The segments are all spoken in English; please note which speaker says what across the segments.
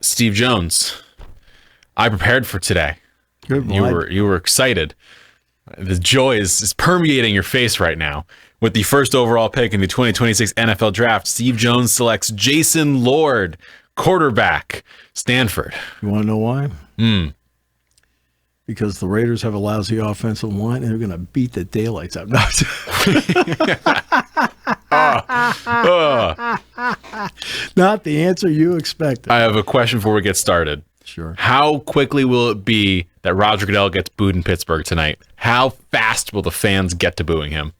Speaker 1: Steve Jones, I prepared for today.
Speaker 2: Good
Speaker 1: You were excited. The joy is permeating your face right now. With the first overall pick in the 2026 NFL Draft, Steve Jones selects Jason Lord, quarterback, Stanford.
Speaker 2: You want to know why? Because the Raiders have a lousy offensive line, and they're going to beat the daylights out. No. Not the answer you expected.
Speaker 1: I have a question before we get started.
Speaker 2: Sure.
Speaker 1: How quickly will it be that Roger Goodell gets booed in Pittsburgh tonight? How fast will the fans get to booing him?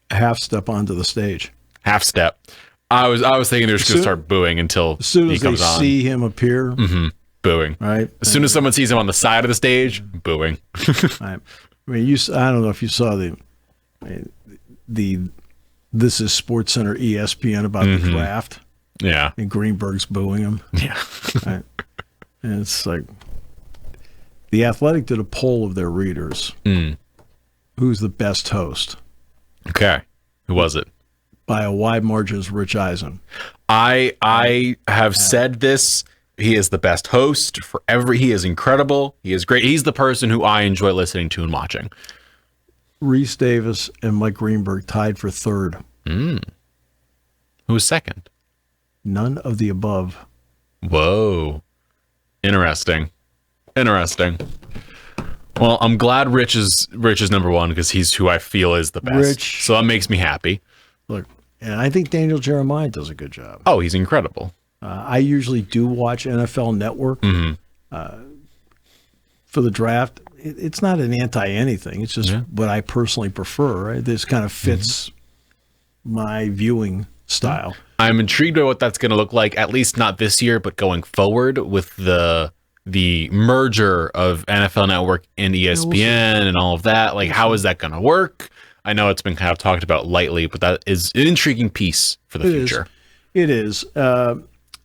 Speaker 2: Half step onto the stage.
Speaker 1: Half step. I was thinking they're just going to start booing until
Speaker 2: as soon
Speaker 1: he
Speaker 2: as
Speaker 1: comes
Speaker 2: they
Speaker 1: on.
Speaker 2: see him appear.
Speaker 1: Booing.
Speaker 2: Right.
Speaker 1: As soon as someone sees him on the side of the stage, booing.
Speaker 2: I mean, I don't know if you saw the This is Sports Center ESPN about the draft.
Speaker 1: Yeah.
Speaker 2: And Greenberg's booing him.
Speaker 1: Yeah.
Speaker 2: Right. And it's like The Athletic did a poll of their readers. Who's the best host?
Speaker 1: Okay. Who was it?
Speaker 2: By a wide margin is Rich Eisen.
Speaker 1: I have said this. He is the best host he is incredible. He is great. He's the person who I enjoy listening to and watching.
Speaker 2: Reese Davis and Mike Greenberg tied for third.
Speaker 1: Who was second?
Speaker 2: None of the above.
Speaker 1: Whoa. Interesting. Well, I'm glad Rich is number one because he's who I feel is the best. So that makes me happy.
Speaker 2: Look, and I think Daniel Jeremiah does a good job.
Speaker 1: Oh, he's incredible.
Speaker 2: I usually do watch NFL Network for the draft. It's not an anti-anything. It's just what I personally prefer. Right? This kind of fits my viewing style.
Speaker 1: I'm intrigued by what that's going to look like, at least not this year, but going forward with the merger of NFL Network and ESPN and all of that. Like, how is that going to work? I know it's been kind of talked about lightly, but that is an intriguing piece for the future.
Speaker 2: It is.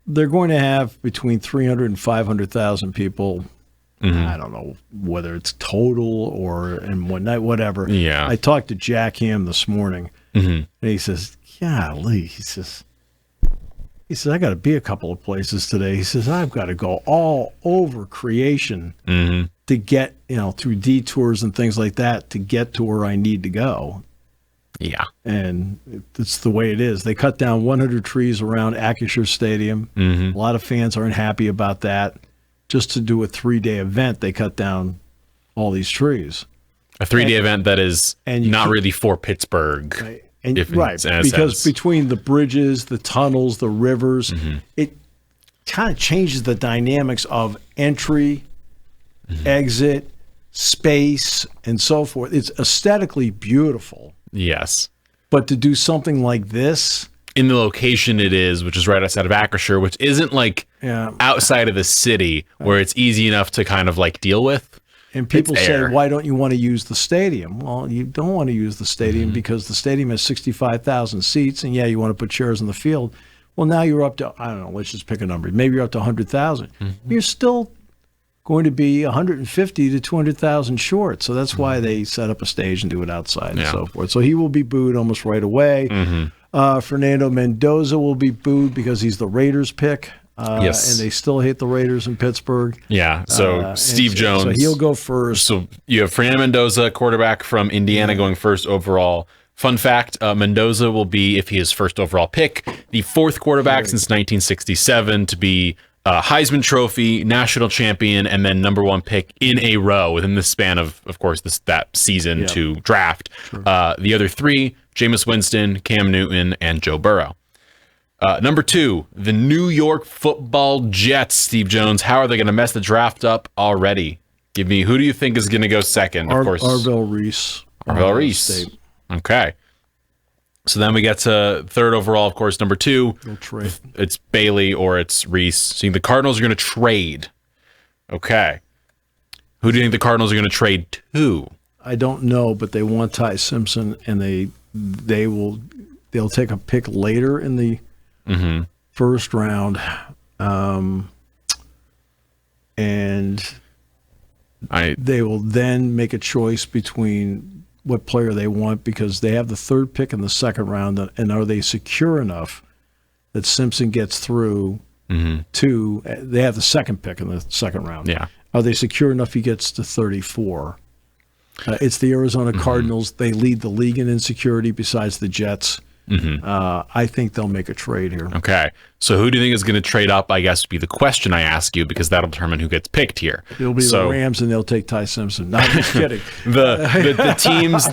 Speaker 2: They're going to have between 300 and 500,000 people. I don't know whether it's total and whatever.
Speaker 1: Yeah.
Speaker 2: I talked to Jack Ham this morning, and he says, golly, he says, I got to be a couple of places today. He says, I've got to go all over creation to get, through detours and things like that to get to where I need to go.
Speaker 1: Yeah.
Speaker 2: And it's the way it is. They cut down 100 trees around Acrisure Stadium. A lot of fans aren't happy about that. Just to do a 3-day event, they cut down all these trees.
Speaker 1: A 3-day event that is not really for Pittsburgh.
Speaker 2: Right. Because between the bridges, the tunnels, the rivers, it kind of changes the dynamics of entry, exit, space, and so forth. It's aesthetically beautiful.
Speaker 1: Yes.
Speaker 2: But to do something like this,
Speaker 1: in the location it is, which is right outside of Acrisure, which isn't like outside of the city where it's easy enough to kind of like deal with.
Speaker 2: And people say, why don't you want to use the stadium? Well, you don't want to use the stadium because the stadium has 65,000 seats, and you want to put chairs in the field. Well, now you're up to, I don't know, let's just pick a number. Maybe you're up to 100,000. You're still going to be 150 to 200,000 short. So that's why they set up a stage and do it outside and so forth. So he will be booed almost right away. Fernando Mendoza will be booed because he's the Raiders pick.
Speaker 1: Yes.
Speaker 2: And they still hate the Raiders in Pittsburgh.
Speaker 1: Yeah. So Steve Jones.
Speaker 2: So he'll go first.
Speaker 1: So you have Fernando Mendoza, quarterback from Indiana, going first overall. Fun fact, Mendoza will be, if he is first overall pick, the fourth quarterback since 1967 to be Heisman Trophy, national champion, and then number one pick in a row within the span of course, that season to draft. The other three, Jameis Winston, Cam Newton, and Joe Burrow. Number two, the New York Football Jets, Steve Jones. How are they going to mess the draft up already? Give me, who do you think is going to go second? Of course,
Speaker 2: Arvell Reese.
Speaker 1: Arvell Reese. Okay. So then we get to third overall, of course, number two. It's Bailey or it's Reese. So the Cardinals are going to trade. Okay. Who do you think the Cardinals are going to trade to?
Speaker 2: I don't know, but they want Ty Simpson, and they'll take a pick later in the first round, and they will then make a choice between what player they want because they have the third pick in the second round, and are they secure enough that Simpson gets through they have the second pick in the second round.
Speaker 1: Yeah.
Speaker 2: Are they secure enough he gets to 34? It's the Arizona Cardinals. They lead the league in insecurity besides the Jets. I think they'll make a trade here.
Speaker 1: Okay. So who do you think is going to trade up, I guess, would be the question I ask you, because that'll determine who gets picked here.
Speaker 2: It'll be the Rams, and they'll take Ty Simpson. No, I'm just kidding.
Speaker 1: the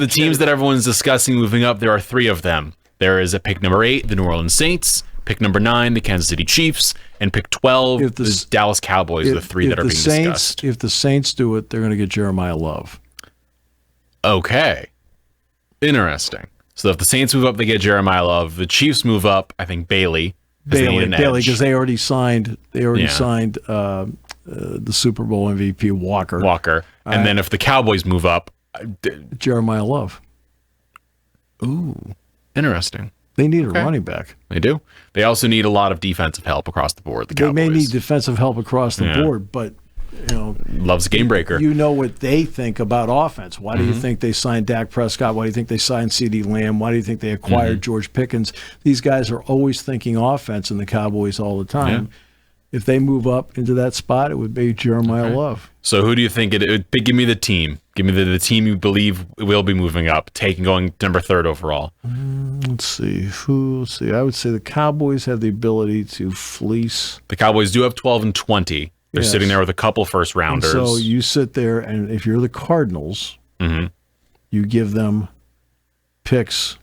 Speaker 1: teams that everyone's discussing moving up, there are 3 of them. There is a pick number 8, the New Orleans Saints, pick number 9, the Kansas City Chiefs, and pick 12, the Dallas Cowboys, the 3 that are being discussed.
Speaker 2: If the Saints do it, they're going to get Jeremiah Love.
Speaker 1: Okay. Interesting. So if the Saints move up, they get Jeremiah Love. The Chiefs move up, I think Bailey,
Speaker 2: because they already signed. Signed the Super Bowl MVP Walker.
Speaker 1: And then if the Cowboys move up,
Speaker 2: Jeremiah Love.
Speaker 1: Ooh, interesting.
Speaker 2: They need a running back.
Speaker 1: They do. They also need a lot of defensive help across the board. The Cowboys.
Speaker 2: They may need defensive help across the board, but
Speaker 1: Love's a game breaker.
Speaker 2: You know what they think about offense. Why do you think they signed Dak Prescott? Why do you think they signed CeeDee Lamb? Why do you think they acquired George Pickens? These guys are always thinking offense in the Cowboys all the time. Yeah. If they move up into that spot, it would be Jeremiah Love.
Speaker 1: So who do you think it would be? Give me the team. Give me the team you believe will be moving up, going number 3rd overall.
Speaker 2: Let's see. I would say the Cowboys have the ability to fleece.
Speaker 1: The Cowboys do have 12 and 20. They're sitting there with a couple first rounders.
Speaker 2: And so you sit there, and if you're the Cardinals, you give them picks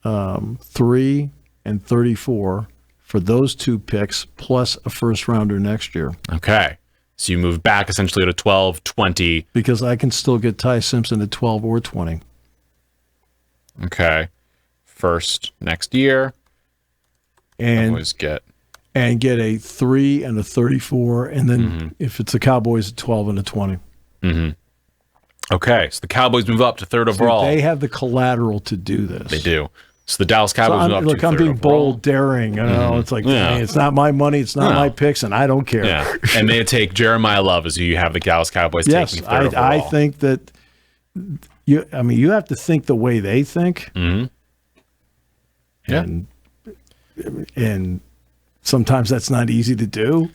Speaker 2: 3 and 34 for those 2 picks, plus a first rounder next year.
Speaker 1: Okay. So you move back essentially to 12, 20.
Speaker 2: Because I can still get Ty Simpson at 12 or 20.
Speaker 1: Okay. First next year.
Speaker 2: And get a 3 and a 34, and then if it's the Cowboys, a 12 and a 20.
Speaker 1: Okay, so the Cowboys move up to 3rd overall.
Speaker 2: They have the collateral to do this.
Speaker 1: They do. So the Dallas Cowboys move up to 3rd overall.
Speaker 2: I'm being bold, daring. It's like, hey, it's not my money, it's not my picks, and I don't care.
Speaker 1: Yeah. And they take Jeremiah Love as who you have the Dallas Cowboys taking 3rd overall.
Speaker 2: I think that you have to think the way they think. And sometimes that's not easy to do.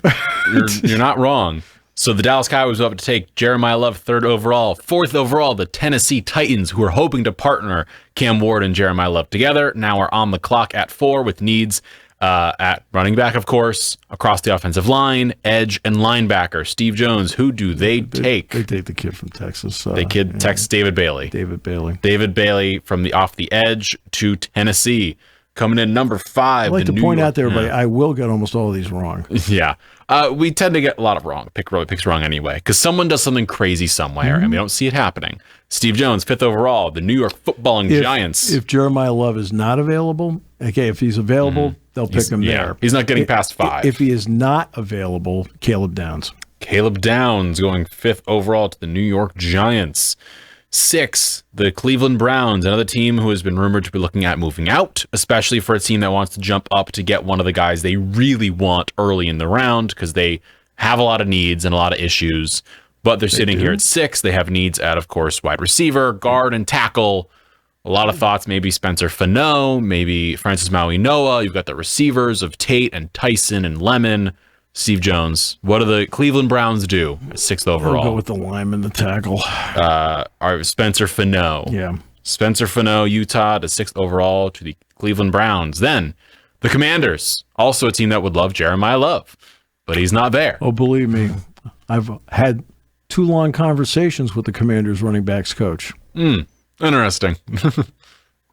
Speaker 1: You're not wrong. So the Dallas Cowboys up to take Jeremiah Love 3rd overall. 4th overall, the Tennessee Titans, who are hoping to partner Cam Ward and Jeremiah Love together, now are on the clock at 4 with needs at running back, of course, across the offensive line, edge, and linebacker. Steve Jones, who do they take?
Speaker 2: They take the kid from Texas.
Speaker 1: Texas David Bailey.
Speaker 2: David
Speaker 1: Bailey from off the edge to Tennessee. Coming in number 5.
Speaker 2: I'd like to point out to everybody, I will get almost all of these wrong.
Speaker 1: Yeah. We tend to get a lot of wrong. Picks wrong anyway, because someone does something crazy somewhere, and we don't see it happening. Steve Jones, 5th overall, the New York Footballing Giants.
Speaker 2: If Jeremiah Love is not available, if he's available, they'll pick him there.
Speaker 1: He's not getting past 5.
Speaker 2: If he is not available, Caleb Downs.
Speaker 1: Caleb Downs going 5th overall to the New York Giants. 6, the Cleveland Browns, another team who has been rumored to be looking at moving out, especially for a team that wants to jump up to get one of the guys they really want early in the round, because they have a lot of needs and a lot of issues. But they're sitting here at 6. They have needs at, of course, wide receiver, guard, and tackle. A lot of thoughts, maybe Spencer Fano, maybe Francis Maui-Noah. You've got the receivers of Tate and Tyson and Lemon. Steve Jones, what do the Cleveland Browns do at 6th overall?
Speaker 2: I'll go with the lineman, the tackle.
Speaker 1: Spencer Fano.
Speaker 2: Yeah.
Speaker 1: Spencer Fano, Utah, to 6th overall to the Cleveland Browns. Then the Commanders, also a team that would love Jeremiah Love, but he's not there.
Speaker 2: Oh, believe me, I've had 2 long conversations with the Commanders running backs coach.
Speaker 1: Interesting.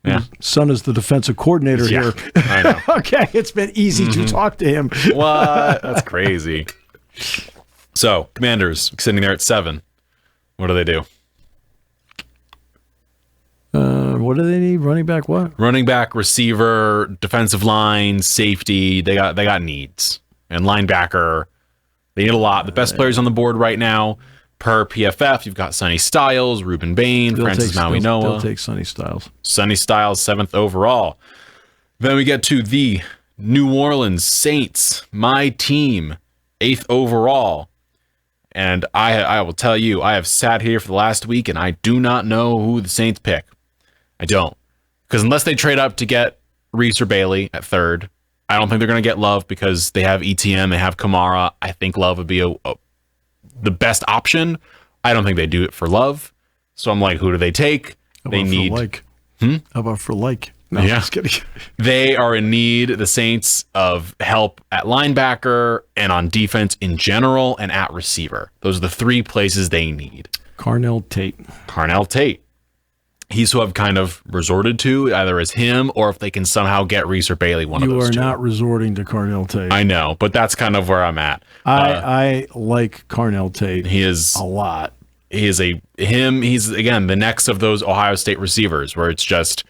Speaker 1: Yeah.
Speaker 2: His son is the defensive coordinator here.
Speaker 1: I know.
Speaker 2: Okay, it's been easy to talk to him.
Speaker 1: What? That's crazy. So, Commanders sitting there at 7. What do they do?
Speaker 2: What do they need? Running back what?
Speaker 1: Running back, receiver, defensive line, safety. They got needs. And linebacker. They need a lot. The best players on the board right now, per PFF, you've got Sonny Styles, Ruben Bain, Francis Maui-Noah.
Speaker 2: They'll take Sonny Styles.
Speaker 1: Sonny Styles, 7th overall. Then we get to the New Orleans Saints, my team, 8th overall. And I will tell you, I have sat here for the last week, and I do not know who the Saints pick. I don't. Because unless they trade up to get Reese or Bailey at 3rd, I don't think they're going to get Love because they have ETN, they have Kamara. I think Love would be the best option. I don't think they do it for Love. So I'm like, who do they take? They need
Speaker 2: How about for like? No, I'm just kidding.
Speaker 1: They are in need, the Saints, of help at linebacker and on defense in general and at receiver. Those are the three places they need.
Speaker 2: Carnell Tate.
Speaker 1: He's who I've kind of resorted to, either as him or if they can somehow get Reese or Bailey, one of those two.
Speaker 2: You are not resorting to Carnell Tate.
Speaker 1: I know, but that's kind of where I'm at.
Speaker 2: I like Carnell Tate.
Speaker 1: He is
Speaker 2: a lot.
Speaker 1: He's again the next of those Ohio State receivers where it's just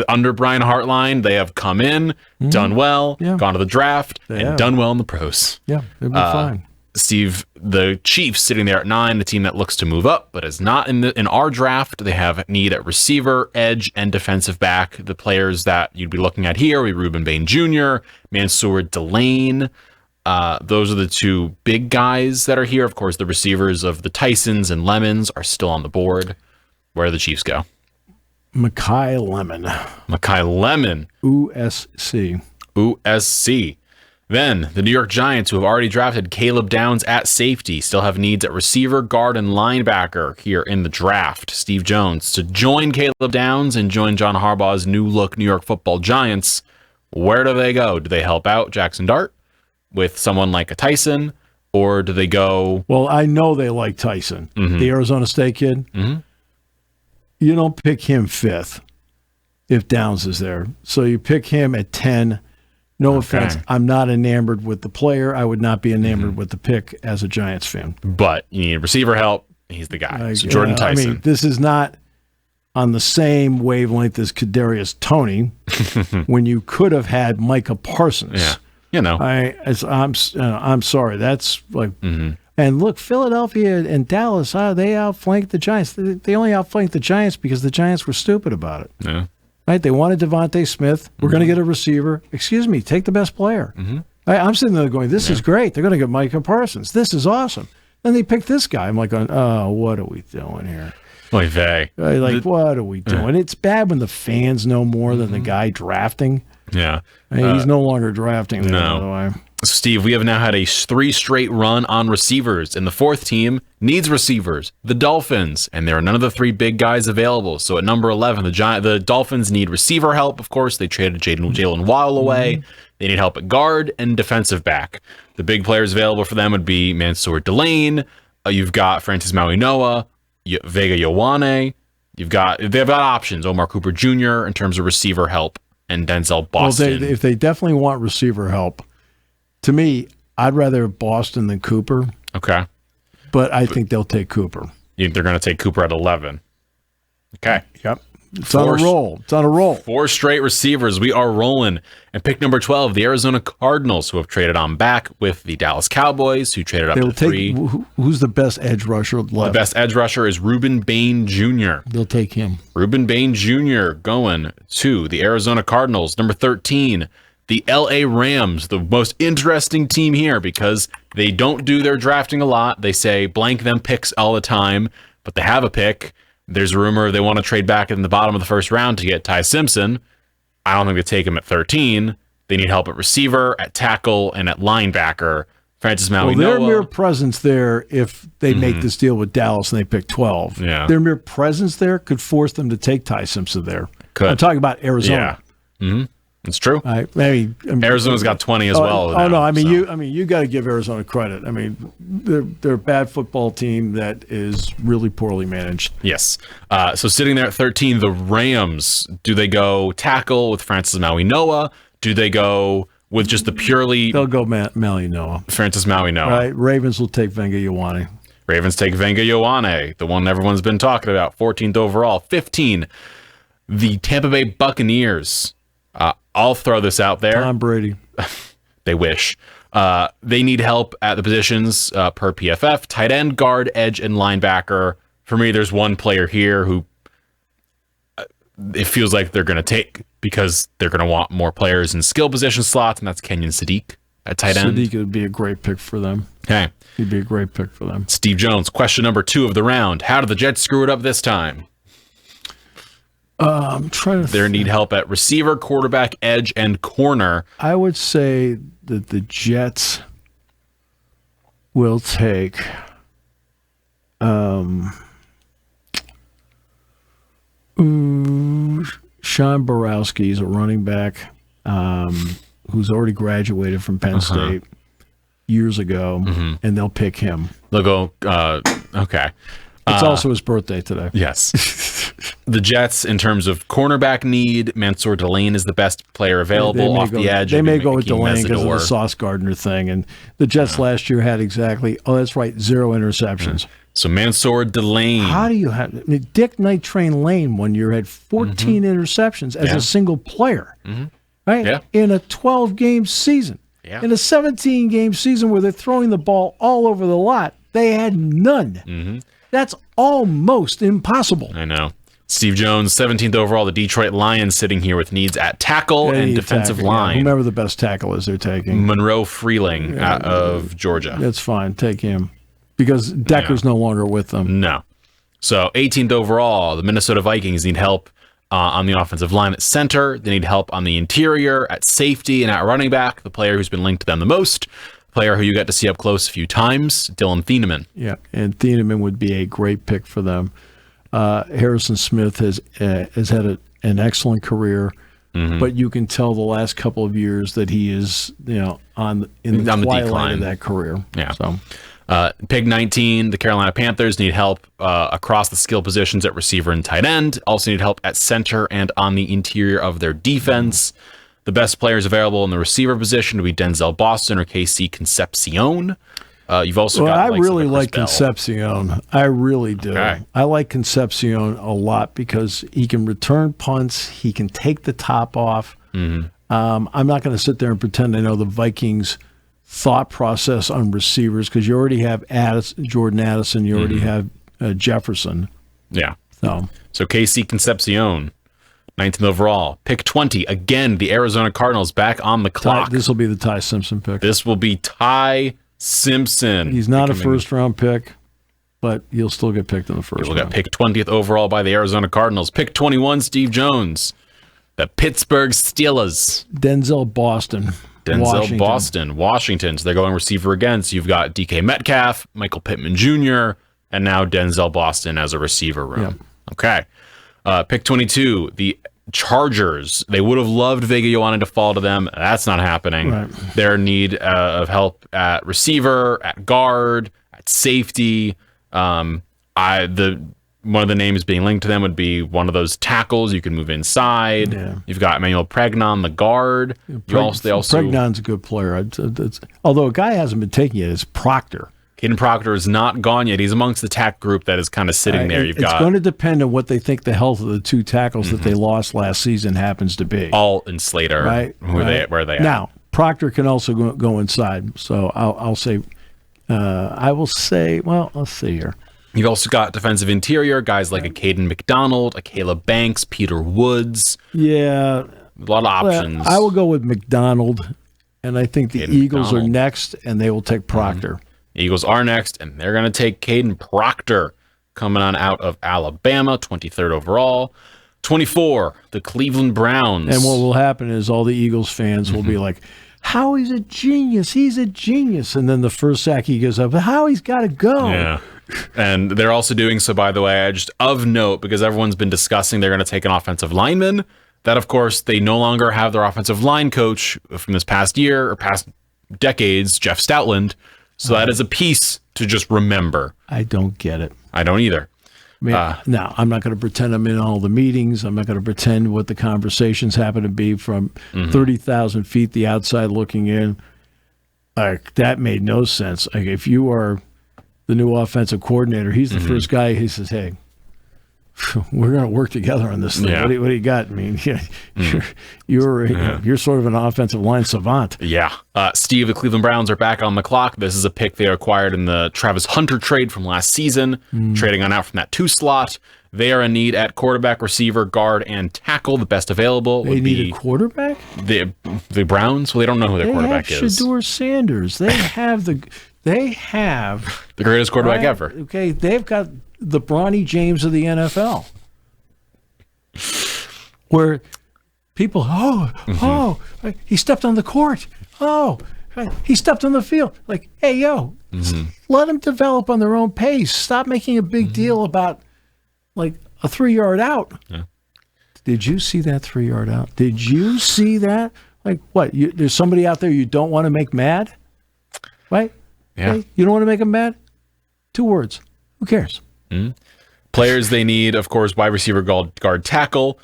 Speaker 1: under Brian Hartline, they have come in, done well, gone to the draft, and done well in the pros.
Speaker 2: Yeah, it'll be fine.
Speaker 1: Steve, the Chiefs sitting there at 9, the team that looks to move up, but is not in our draft. They have need at receiver, edge, and defensive back. The players that you'd be looking at here would be Reuben Bain Jr., Mansour Delane. Those are the two big guys that are here. Of course, the receivers of the Tysons and Lemons are still on the board. Where do the Chiefs go?
Speaker 2: Makai Lemon.
Speaker 1: USC. Then the New York Giants, who have already drafted Caleb Downs at safety, still have needs at receiver, guard, and linebacker here in the draft. Steve Jones to join Caleb Downs and join John Harbaugh's new look New York Football Giants. Where do they go? Do they help out Jackson Dart with someone like a Tyson, or do they go?
Speaker 2: Well, I know they like Tyson, the Arizona State kid. You don't pick him 5th if Downs is there. So you pick him at 10. No offense. I'm not enamored with the player. I would not be enamored with the pick as a Giants fan.
Speaker 1: But you need receiver help. He's the guy. So Jordan Tyson.
Speaker 2: I mean, this is not on the same wavelength as Kadarius Toney when you could have had Micah Parsons.
Speaker 1: Yeah. You know.
Speaker 2: I'm sorry. That's like and look, Philadelphia and Dallas, they outflanked the Giants. They only outflanked the Giants because the Giants were stupid about it.
Speaker 1: Yeah.
Speaker 2: Right? They wanted Devontae Smith. We're going to get a receiver. Excuse me, take the best player. I'm sitting there going, this is great. They're going to get Micah Parsons. This is awesome. Then they picked this guy. I'm like, oh, what are we doing here?
Speaker 1: Oy vey.
Speaker 2: What are we doing? It's bad when the fans know more than the guy drafting.
Speaker 1: Yeah.
Speaker 2: I mean, he's no longer drafting. There,
Speaker 1: no.
Speaker 2: By the way.
Speaker 1: Steve, we have now had a 3 straight run on receivers, and the 4th team needs receivers, the Dolphins, and there are none of the 3 big guys available. So at number 11, the Dolphins need receiver help. Of course, they traded Jalen Waddle away. They need help at guard and defensive back. The big players available for them would be Mansour Delane. You've got Francis Maui-Noah, Vega Ioane. They've got options. Omar Cooper Jr. in terms of receiver help, and Denzel Boston.
Speaker 2: Well, if they definitely want receiver help, to me, I'd rather have Boston than Cooper.
Speaker 1: Okay.
Speaker 2: But I think they'll take Cooper.
Speaker 1: They're going to take Cooper at 11. Okay.
Speaker 2: Yep. It's on a roll.
Speaker 1: 4 straight receivers. We are rolling. And pick number 12, the Arizona Cardinals, who have traded on back with the Dallas Cowboys, who traded up to 3.
Speaker 2: Who's the best edge rusher left?
Speaker 1: The best edge rusher is Reuben Bain Jr.
Speaker 2: They'll take him.
Speaker 1: Reuben Bain Jr. going to the Arizona Cardinals. Number 13, the LA Rams, the most interesting team here because they don't do their drafting a lot. They say blank them picks all the time, but they have a pick. There's a rumor they want to trade back in the bottom of the 1st round to get Ty Simpson. I don't think they take him at 13. They need help at receiver, at tackle, and at linebacker. Francis Maui-Noah.
Speaker 2: Well, their mere presence there, if they make this deal with Dallas and they pick 12, their mere presence there could force them to take Ty Simpson there. I'm talking about Arizona.
Speaker 1: Yeah. It's true.
Speaker 2: Arizona's
Speaker 1: got 20 as well.
Speaker 2: You got to give Arizona credit. I mean, they're a bad football team that is really poorly managed.
Speaker 1: Yes. So sitting there at 13, the Rams. Do they go tackle with Francis Maui-Noah? Do they go with just the purely?
Speaker 2: They'll go Maui-Noah.
Speaker 1: Francis Maui-Noah.
Speaker 2: Right. Ravens will take Vega Ioane.
Speaker 1: Ravens take Vega Ioane, the one everyone's been talking about. 14th overall. 15. The Tampa Bay Buccaneers. I'll throw this out there.
Speaker 2: Tom Brady.
Speaker 1: They wish. They need help at the positions per PFF. Tight end, guard, edge, and linebacker. For me, there's one player here who it feels like they're going to take because they're going to want more players in skill position slots, and that's Kenyon Sadiq at tight end.
Speaker 2: Sadiq would be a great pick for them.
Speaker 1: Okay.
Speaker 2: He'd be a great pick for them.
Speaker 1: Steve Jones, question number 2 of the round. How did the Jets screw it up this time?
Speaker 2: I'm trying to.
Speaker 1: They need help at receiver, quarterback, edge, and corner.
Speaker 2: I would say that the Jets will take. Sean Borowski is a running back who's already graduated from Penn State years ago, and they'll pick him.
Speaker 1: They'll go, okay.
Speaker 2: It's also his birthday today.
Speaker 1: Yes. The Jets, in terms of cornerback need, Mansour Delane is the best player available off the edge.
Speaker 2: They may go with Delane because of the Sauce Gardner thing. And the Jets last year had exactly, that's right, 0 interceptions.
Speaker 1: So Mansour Delane.
Speaker 2: How do you have Dick Night Train Lane 1 year had 14 interceptions as a single player, right?
Speaker 1: Yeah.
Speaker 2: In a 12-game season.
Speaker 1: Yeah.
Speaker 2: In a 17-game season where they're throwing the ball all over the lot, they had none. That's almost impossible.
Speaker 1: I know. Steve Jones, 17th overall, the Detroit Lions, sitting here with needs at tackle and defensive line.
Speaker 2: Whomever the best tackle is, they're taking.
Speaker 1: Monroe Freeling out of Georgia.
Speaker 2: That's fine. Take him. Because Decker's no longer with them.
Speaker 1: No. So 18th overall, the Minnesota Vikings need help on the offensive line at center. They need help on the interior, at safety, and at running back. The player who's been linked to them the most, player who you got to see up close a few times, Dylan Thieneman.
Speaker 2: Yeah, and Thieneman would be a great pick for them. Harrison Smith has had an excellent career, but you can tell the last couple of years that he is, on the twilight of that career.
Speaker 1: Yeah.
Speaker 2: So.
Speaker 1: Pick 19, the Carolina Panthers need help across the skill positions at receiver and tight end. Also need help at center and on the interior of their defense. The best players available in the receiver position would be Denzel Boston or KC Concepcion. You've also got.
Speaker 2: I really like Concepcion. I really do.
Speaker 1: Okay.
Speaker 2: I like Concepcion a lot because he can return punts. He can take the top off. I'm not going to sit there and pretend I know the Vikings' thought process on receivers because you already have Jordan Addison. You already have Jefferson.
Speaker 1: Yeah.
Speaker 2: So
Speaker 1: KC Concepcion, 19th overall. Pick 20. Again, the Arizona Cardinals back on the clock.
Speaker 2: This will be the Ty Simpson pick.
Speaker 1: This will be Ty Simpson.
Speaker 2: He's not a first-round pick, but he'll still get picked in the first round.
Speaker 1: We'll get picked 20th overall by the Arizona Cardinals. Pick 21, Steve Jones. The Pittsburgh Steelers.
Speaker 2: Denzel Boston.
Speaker 1: Washington. So they're going receiver again. So you've got DK Metcalf, Michael Pittman Jr., and now Denzel Boston as a receiver room.
Speaker 2: Yep.
Speaker 1: Okay. Pick 22, the Chargers. They would have loved Vega Ioane to fall to them. That's not happening.
Speaker 2: Right.
Speaker 1: Their need of help at receiver, at guard, at safety. One of the names being linked to them would be one of those tackles. You can move inside. Yeah. You've got Emmanuel Pregnon, the guard.
Speaker 2: Pregnon's a good player. Although a guy hasn't been taking it, is Proctor.
Speaker 1: Caden Proctor is not gone yet. He's amongst the tack group that is kind of sitting there.
Speaker 2: It's going to depend on what they think the health of the two tackles that they lost last season happens to be.
Speaker 1: All and Slater,
Speaker 2: right?
Speaker 1: Where they are.
Speaker 2: Now, Proctor can also go inside. So I'll say, let's see here.
Speaker 1: You've also got defensive interior, guys like a Caden McDonald, a Caleb Banks, Peter Woods.
Speaker 2: Yeah.
Speaker 1: A lot of options.
Speaker 2: I will go with McDonald, and I think the Eagles are next, and they will take Proctor.
Speaker 1: The Eagles are next, and they're going to take Caden Proctor, coming on out of Alabama, 23rd overall. 24, the Cleveland Browns.
Speaker 2: And what will happen is all the Eagles fans will be like, Howie's a genius. He's a genius. And then the first sack he gives up, Howie's got to go.
Speaker 1: Yeah. And they're also doing so, by the way, just of note, because everyone's been discussing they're going to take an offensive lineman. That, of course, they no longer have their offensive line coach from this past year or past decades, Jeff Stoutland. So that is a piece to just remember.
Speaker 2: I don't get it.
Speaker 1: I don't either.
Speaker 2: Now, I'm not going to pretend I'm in all the meetings. I'm not going to pretend what the conversations happen to be from 30,000 feet, the outside looking in. That made no sense. Like, if you are the new offensive coordinator, he's the first guy. He says, "Hey, we're going to work together on this thing.
Speaker 1: Yeah.
Speaker 2: What do you got?" I mean, you're sort of an offensive line savant.
Speaker 1: Yeah. Steve, the Cleveland Browns are back on the clock. This is a pick they acquired in the Travis Hunter trade from last season, trading on out from that 2 slot. They are in need at quarterback, receiver, guard, and tackle. The best available would be...
Speaker 2: They need a quarterback?
Speaker 1: The Browns? Well, they don't know who their quarterback is.
Speaker 2: Shedeur Sanders. They have the
Speaker 1: greatest quarterback ever.
Speaker 2: Okay, they've got the Bronny James of the NFL. where people, he stepped on the court. Oh, he stepped on the field. Like, hey, yo, let them develop on their own pace. Stop making a big deal about, like, a 3-yard out.
Speaker 1: Yeah.
Speaker 2: Did you see that 3-yard out? Did you see that? Like, what? There's somebody out there you don't want to make mad? Right?
Speaker 1: Yeah.
Speaker 2: Hey, you don't want to make them mad? 2 words. Who cares?
Speaker 1: Players they need, of course, wide receiver, guard, tackle.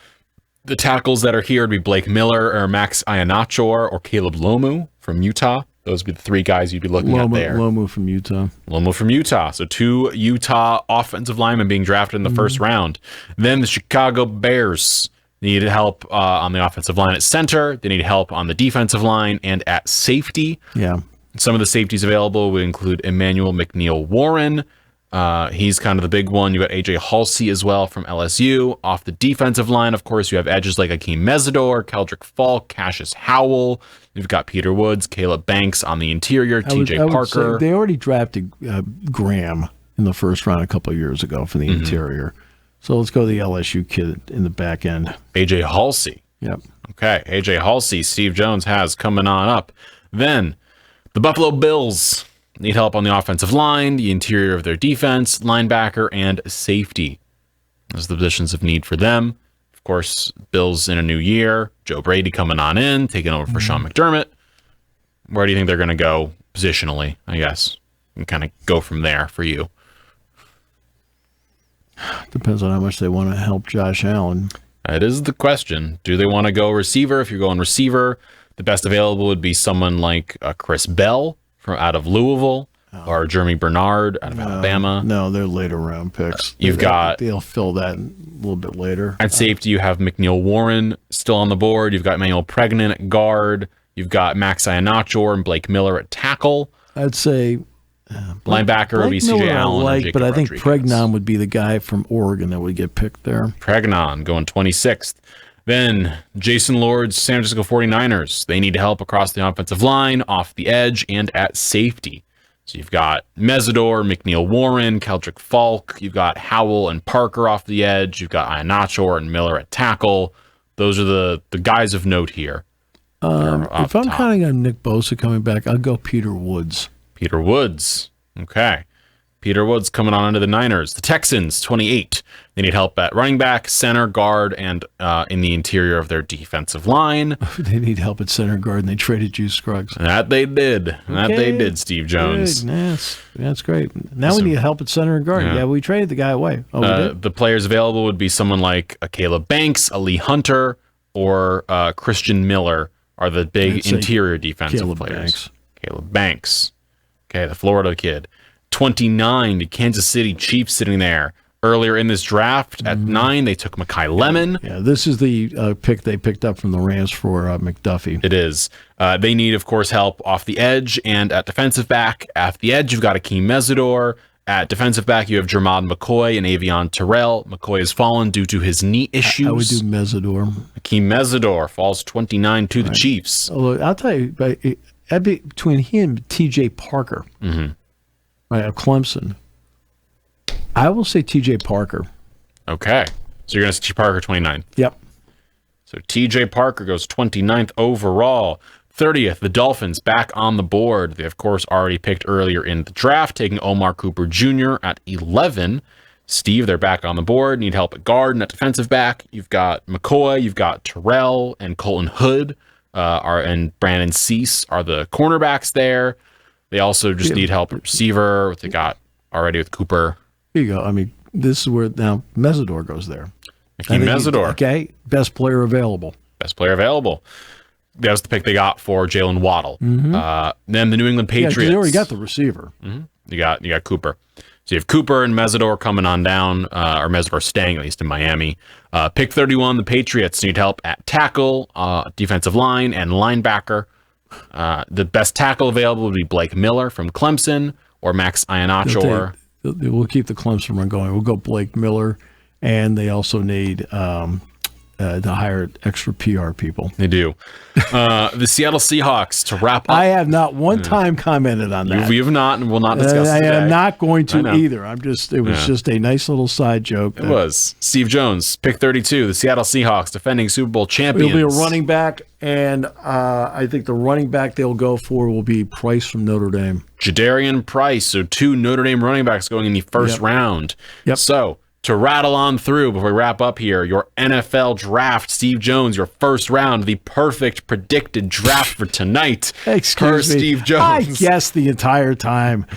Speaker 1: The tackles that are here would be Blake Miller or Max Iannaccio or Caleb Lomu from Utah. Those would be the 3 guys you'd be looking at there.
Speaker 2: Lomu from Utah.
Speaker 1: Lomu from Utah. So 2 Utah offensive linemen being drafted in the first round. Then the Chicago Bears need help on the offensive line at center. They need help on the defensive line and at safety.
Speaker 2: Yeah.
Speaker 1: Some of the safeties available would include Emmanuel McNeil-Warren. He's kind of the big one. You got AJ Halsey as well from LSU. Off the defensive line, of course, you have edges like Akeem Mesidor, Keldrick Falk, Cassius Howell. You've got Peter Woods, Caleb Banks on the interior, TJ Parker.
Speaker 2: They already drafted Graham in the first round a couple of years ago for the interior. So let's go to the LSU kid in the back end.
Speaker 1: AJ Halsey.
Speaker 2: Yep.
Speaker 1: Okay, AJ Halsey, Steve Jones has coming on up. Then the Buffalo Bills need help on the offensive line, the interior of their defense, linebacker, and safety. Those are the positions of need for them. Of course, Bills in a new year. Joe Brady coming on in, taking over for Sean McDermott. Where do you think they're going to go positionally, I guess? And kind of go from there for you.
Speaker 2: Depends on how much they want to help Josh Allen.
Speaker 1: That is the question. Do they want to go receiver? If you're going receiver, the best available would be someone like Chris Bell from out of Louisville or Jeremy Bernard out of Alabama.
Speaker 2: No, they're later round picks. They'll fill that a little bit later.
Speaker 1: At safety, you have McNeil-Warren still on the board. You've got Emmanuel Pregnan at guard. You've got Max Iannaccio and Blake Miller at tackle.
Speaker 2: I'd say
Speaker 1: linebacker would be CJ Allen.
Speaker 2: But I think Pregnan would be the guy from Oregon that would get picked there.
Speaker 1: Pregnan going 26th. Then Jason Lord's San Francisco 49ers. They need help across the offensive line, off the edge, and at safety. So you've got Mesidor, McNeil-Warren, Keldrick Falk. You've got Howell and Parker off the edge. You've got Iannaccio and Miller at tackle. Those are the guys of note here.
Speaker 2: If I'm counting on Nick Bosa coming back, I'll go Peter Woods.
Speaker 1: Peter Woods. Okay. Peter Woods coming on into the Niners. The Texans, 28. They need help at running back, center, guard, and in the interior of their defensive line.
Speaker 2: They need help at center guard, and they traded Juice Scruggs.
Speaker 1: That they did. Okay. That they did, Steve Jones.
Speaker 2: That's great. Now we need help at center and guard. Yeah, we traded the guy away. Oh, we did?
Speaker 1: The players available would be someone like a Caleb Banks, a Lee Hunter, or Christian Miller are the big interior defensive players. Caleb Banks. Okay, the Florida kid. 29, the Kansas City Chiefs sitting there. Earlier in this draft, at 9, they took Mekhi Lemon.
Speaker 2: Yeah, this is the pick they picked up from the Rams for McDuffie.
Speaker 1: It is. They need, of course, help off the edge and at defensive back. At the edge, you've got Akeem Mesidor. At defensive back, you have Jermod McCoy and Avion Terrell. McCoy has fallen due to his knee issues.
Speaker 2: I would do Mesidor.
Speaker 1: Akeem Mesidor falls 29 to the Chiefs.
Speaker 2: Although, I'll tell you, that'd be between he and T.J. Parker. Right, of Clemson. I will say T.J. Parker.
Speaker 1: Okay. So you're going to say T.J. Parker 29th.
Speaker 2: Yep.
Speaker 1: So T.J. Parker goes 29th overall. 30th, the Dolphins back on the board. They, of course, already picked earlier in the draft, taking Omar Cooper Jr. at 11. Steve, they're back on the board. Need help at guard and at defensive back. You've got McCoy, you've got Terrell, and Colton Hood and Brandon Cease are the cornerbacks there. They also just need help at receiver. They got already with Cooper.
Speaker 2: Here you go. I mean, this is where now Mesidor goes there.
Speaker 1: Akeem Mesidor.
Speaker 2: Okay, best player available.
Speaker 1: Best player available. That was the pick they got for Jalen Waddle. Then the New England Patriots.
Speaker 2: Yeah, they already got the receiver.
Speaker 1: You got Cooper. So you have Cooper and Mesidor coming on down, or Mesidor staying at least in Miami. Pick 31, the Patriots need help at tackle, defensive line, and linebacker. The best tackle available would be Blake Miller from Clemson or Max Iannaccio.
Speaker 2: We'll keep the Clemson run going. We'll go Blake Miller, and they also need to hire extra PR people.
Speaker 1: They do. The Seattle Seahawks, to wrap up.
Speaker 2: I have not one time commented on that.
Speaker 1: We have not, and will not discuss it
Speaker 2: I
Speaker 1: today.
Speaker 2: am not going to either. It was just a nice little side joke.
Speaker 1: It was. Steve Jones, pick 32, the Seattle Seahawks, defending Super Bowl champions.
Speaker 2: It'll be a running back, and I think the running back they'll go for will be Price from Notre Dame.
Speaker 1: Jadarian Price, so 2 Notre Dame running backs going in the first round.
Speaker 2: Yep.
Speaker 1: So, to rattle on through before we wrap up here, your NFL draft, Steve Jones, your first round, the perfect predicted draft for tonight.
Speaker 2: Excuse me.
Speaker 1: Steve Jones.
Speaker 2: I guessed the entire time.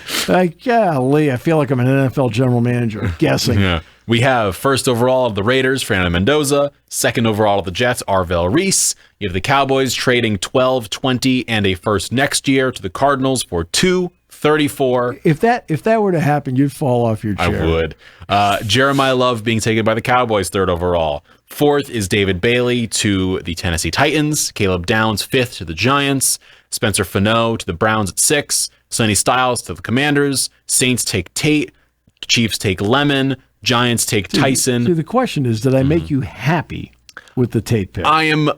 Speaker 2: Golly, I feel like I'm an NFL general manager guessing.
Speaker 1: Yeah. We have first overall of the Raiders, Fernando Mendoza. Second overall of the Jets, Arvell Reese. You have the Cowboys trading 12, 20, and a first next year to the Cardinals for 2, 34.
Speaker 2: If that were to happen, you'd fall off your chair.
Speaker 1: I would. Jeremiah Love being taken by the Cowboys, third overall. Fourth is David Bailey to the Tennessee Titans. Caleb Downs, fifth to the Giants. Spencer Fano to the Browns at 6. Sonny Styles to the Commanders. Saints take Tate. Chiefs take Lemon. Giants take Tyson.
Speaker 2: See, the question is, did I make you happy with the Tate pick?
Speaker 1: I am.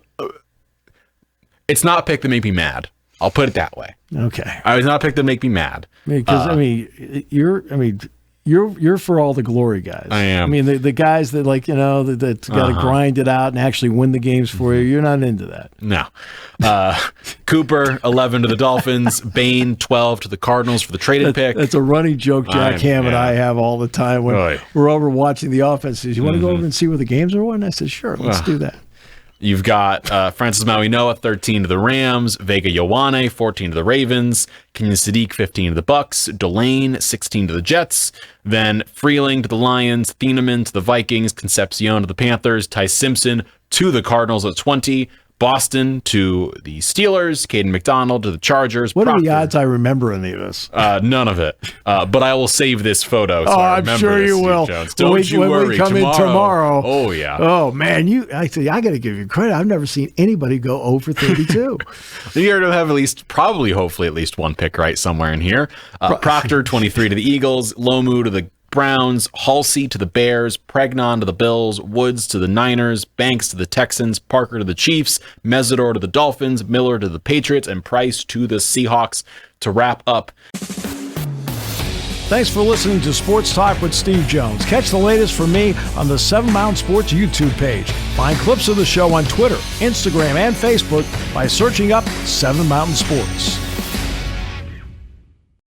Speaker 1: It's not a pick that made me mad. I'll put it that way.
Speaker 2: Okay.
Speaker 1: I was not a pick that make me mad.
Speaker 2: Because you're for all the glory guys.
Speaker 1: I am.
Speaker 2: I mean, the guys that that's got to grind it out and actually win the games for you. You're not into that.
Speaker 1: No. Cooper 11 to the Dolphins. Bain 12 to the Cardinals for the traded pick.
Speaker 2: That's a running joke Jack Ham and I have all the time when we're over watching the offenses. You want to go over and see where the games are won? I said, sure, let's do that.
Speaker 1: You've got Francis Maui Noah, 13 to the Rams. Vega Ioane, 14 to the Ravens. Kenyon Sadiq, 15 to the Bucks. Delane, 16 to the Jets. Then Freeling to the Lions. Thieneman to the Vikings. Concepcion to the Panthers. Ty Simpson to the Cardinals at 20. Boston to the Steelers. Caden McDonald to the Chargers.
Speaker 2: What are the odds I remember any of this?
Speaker 1: None of it. But I will save this photo. So I
Speaker 2: I'm sure you will.
Speaker 1: Don't you worry.
Speaker 2: When we come in tomorrow.
Speaker 1: Oh, yeah.
Speaker 2: Oh, man. I got to give you credit. I've never seen anybody go over 32.
Speaker 1: You're going to have hopefully at least one pick right somewhere in here. Proctor, 23 to the Eagles. Lomu to the Browns, Halsey to the Bears, Pregnon to the Bills, Woods to the Niners, Banks to the Texans, Parker to the Chiefs, Mesidor to the Dolphins, Miller to the Patriots, and Price to the Seahawks to wrap up.
Speaker 2: Thanks for listening to Sports Talk with Steve Jones. Catch the latest from me on the 7 Mountain Sports YouTube page. Find clips of the show on Twitter, Instagram, and Facebook by searching up 7 Mountain Sports.